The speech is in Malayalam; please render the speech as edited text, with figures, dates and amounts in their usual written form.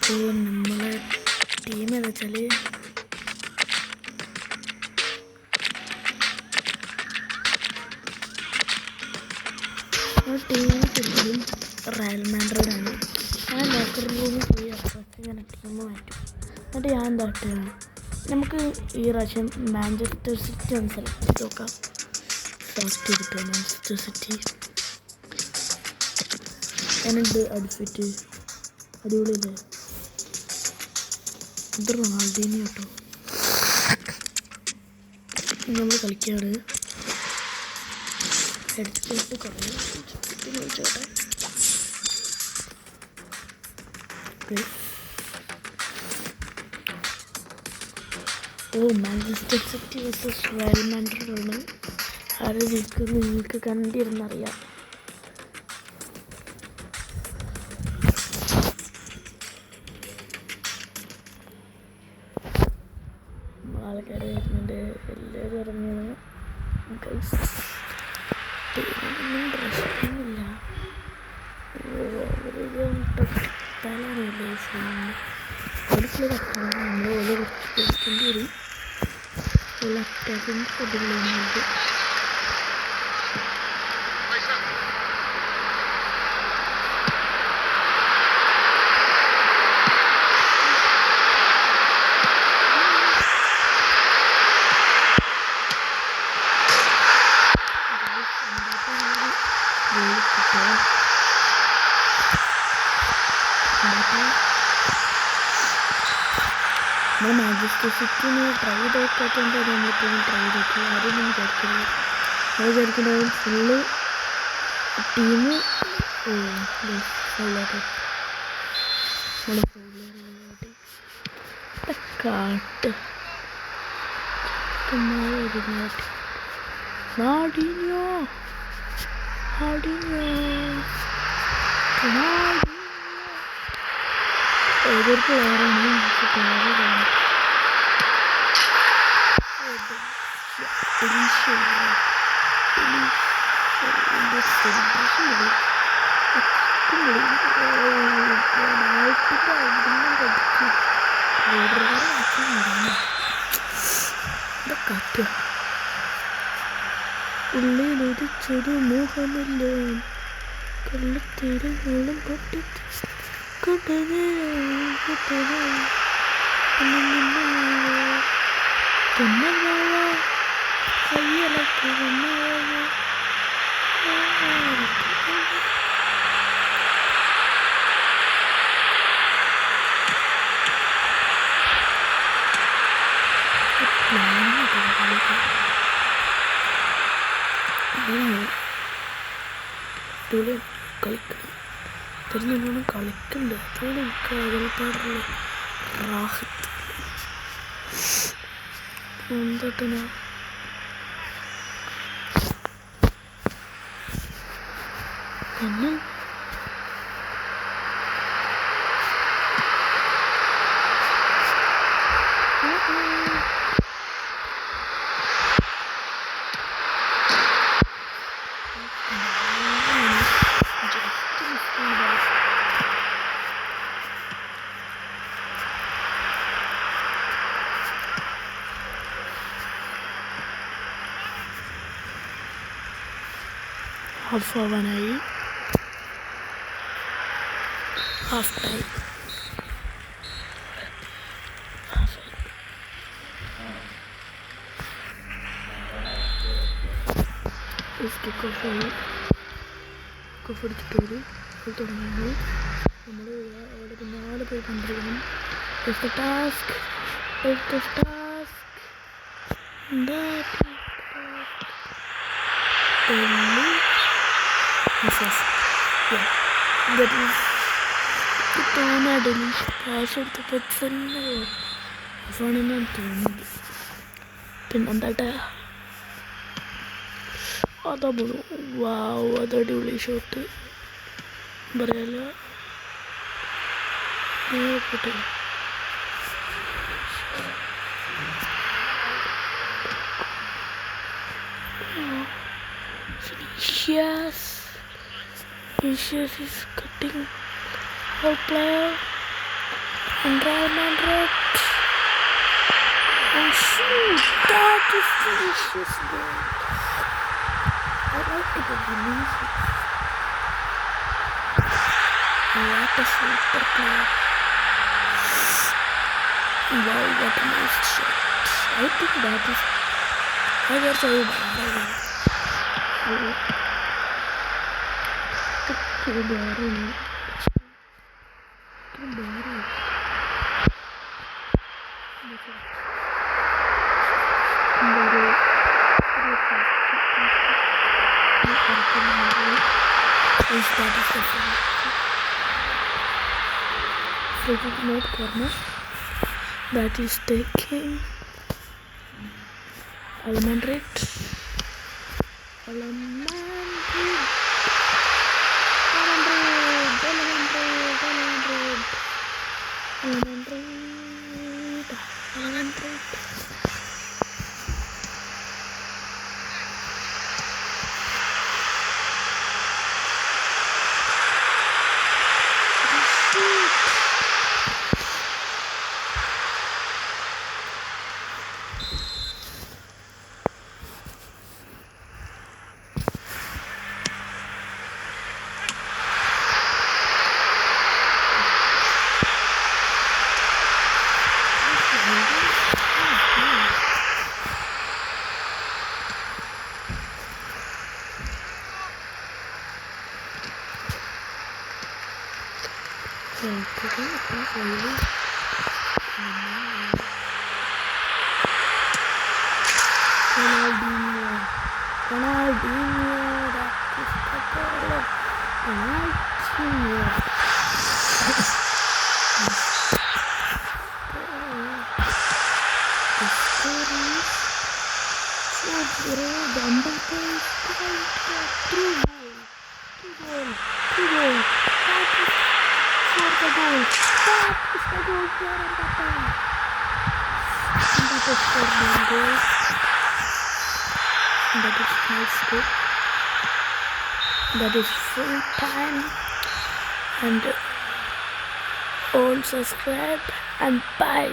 നമ്മളെ ടീം എന്ന് വെച്ചാൽ ടീമിന് ശരിക്കും റയൽ മാഡ്രിഡാണ്. ഞാൻ ലോക്കർ റൂമിൽ പോയി അപ്പുറത്ത് ഇങ്ങനെ ടീം മാറ്റും. എന്നിട്ട് ഞാൻ എന്താ നമുക്ക് ഈ പ്രാവശ്യം മാഞ്ചസ്റ്റർ സിറ്റി ഒന്ന് സെലക്ട് ചെയ്ത് നോക്കാം. സെലക്ട് ചെയ്തിട്ടോ മാഞ്ചസ്റ്റർ സിറ്റി. ഞാനുണ്ട് ഔട്ട്ഫിറ്റ് അടിപൊളിയല്ലേ? ഇത് റൊണാൾഡീനി കേട്ടോ. നമ്മൾ കളിക്കുകയാണ്. ഹെഡ്സെറ്റ് കുറേ ചോട്ടെ. Manchester City versus Real Madrid ആണ്. ആരെ ജയിക്കും നിങ്ങൾക്ക് കണ്ടിരുന്നറിയാം. ആൾക്കാർ വരുന്നുണ്ട്. എല്ലാവരും ഇറങ്ങിയാണ്. ഒന്നും പ്രശ്നമില്ല. തലറിയില്ലേ ഒരിക്കലും കട്ടാണ്. നമ്മൾ ഓരോ കുറച്ച് കൊടുക്കേണ്ടി വരും. ഒരു അറ്റാക്കിങ് കൊടുക്കുന്നുണ്ട്. നമ്മൾ മാഞ്ചസ്റ്റർ സിറ്റിന് ട്രൈ ചെയ്തോക്കാത്തതുകൊണ്ട് നമ്മളിപ്പോൾ ട്രൈ ചെയ്തു. ആരും വിചാരിക്കുന്നു ഞാൻ വിചാരിക്കുന്നത് ഫുള്ള് ടീം കാട്ട് നാടിനോ ഏതൊരു പ്ലെയറാണ് ഉള്ളിലൊരിച്ചൊരു മോഹമല്ലേ കൊള്ളത്തേരും പൊട്ടി കളിക്കണം. തിരിഞ്ഞൊന്നും കളിക്കണ്ട. അതാണ് എനിക്ക് അതിൽപ്പാടുള്ള റാഹത്ത്. എന്താ പിന്നെ ഹാഫ് ആവാനായി. Half time. കോഫ് അടിച്ചിട്ട് തുടങ്ങുന്നു. നമ്മൾ അവിടെ പിന്നാലെ പോയി കണ്ടിരിക്കണം. ടാസ്ക് തോന്നാടില്ല. ക്യാഷ് എടുത്തപ്പോൾ തന്നെ ഫോണെന്നാണ് തോന്നുന്നത്. പിന്നെന്താട്ടെ അതാ പോണു. വാവ്, അതടിപൊളി ഷോട്ട് പറയാലോ. പോട്ടെ. Vinicius is cutting all player. And Real Madrid. And shoot, that is delicious goal. I like it when he leaves it. What a super player. Wow, what a nice shot. I think that is... I was so bad. Too boring. Too boring. Free kick made corner. That is taking Real Madrid. Real Madrid. That is full time, and all subscribe and bye.